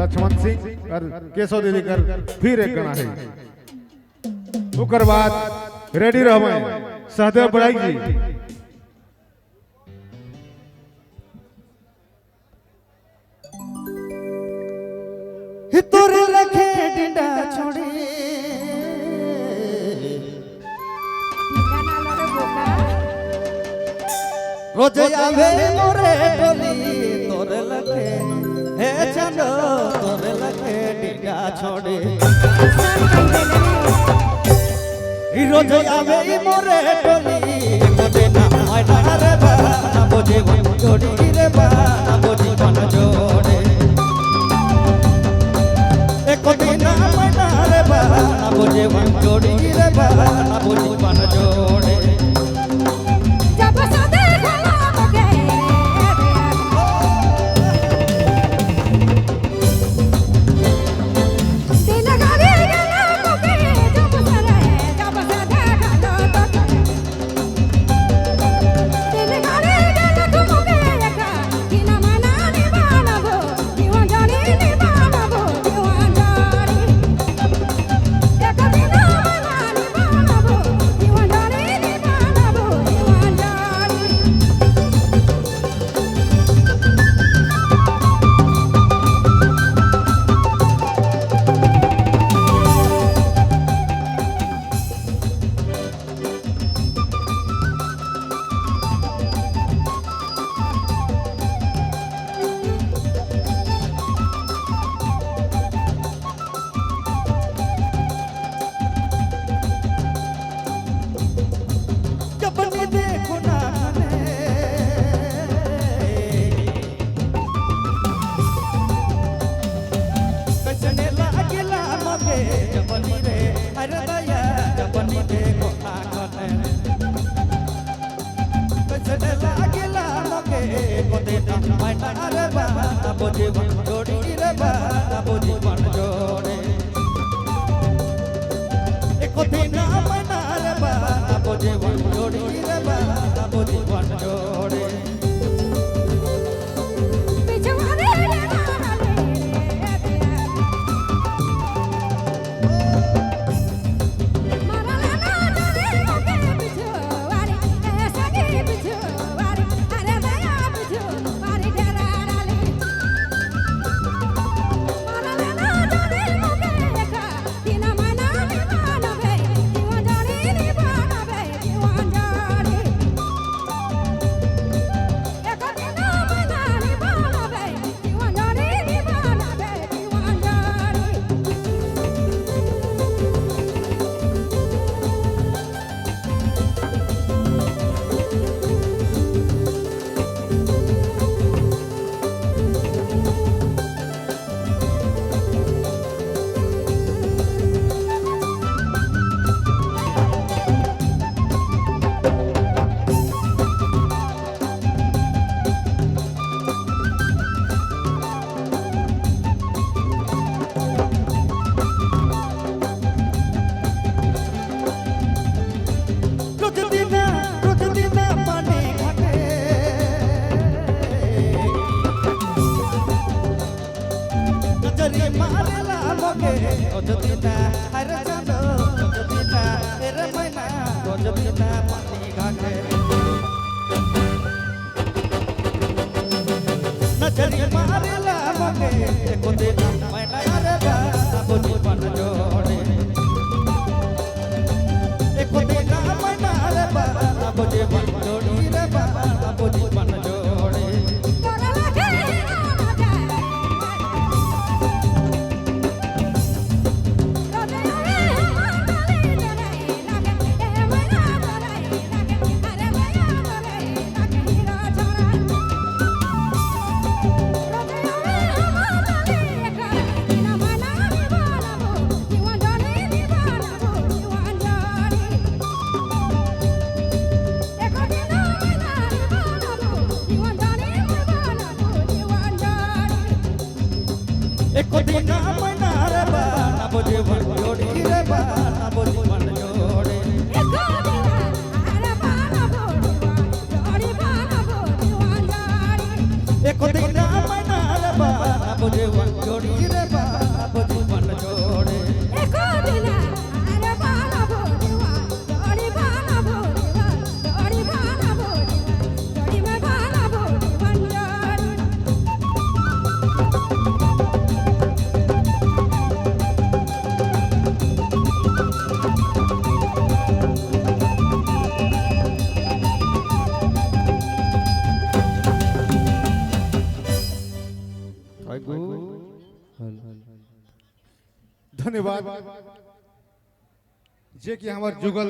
लक्ष्मण सिंह और केशव दीदी कर फिर एक गाना है उकर बाद रेडी रहो सहदेव बड़ाई जी तोरे लखे डिंडा छोड़ी रोज आवे मोरे टोली तोरे लखे हे चंदो तोरे लखे डिंडा छोड़ी रोज आवे मोरे टोली मोदे ना मायना रे बा ना बोझे वन जोड़ी रे बा ना बोझे वन जोड़े एको दिन मायना रे बा ना बोझे वन जोड़ी रे बा ना बोझे वन जोड़े बोझे वन जोड़ी रे बा ना बोझे वन जोड़े एको दिन मायना रे बा ना बोझे वन जोड़ी रे बा ना बोझे वन जोड़े नजरी मारेला मगे एको दिन मायना रे बा ना बोझे वन जोड़े एको दिन मायना रे बा ना बोझे वन जोड़ी रे बा ना बोझे वन जोड़े एको दिन मायना रे बा ना बोझे वन जोड़ी रे बा ना बोझे वन जोड़े एको दिन मायना रे बा ना बोझे वन जोड़ी रे बानाबो जीवन जोड़े एको दिन अरे बानाबो जीवन जोड़ी बानाबो जीवन जोड़ी बानाबो जीवन जोड़ी में बानाबो जीवन जोड़ी धन्यवाद जे कि हमार जुगल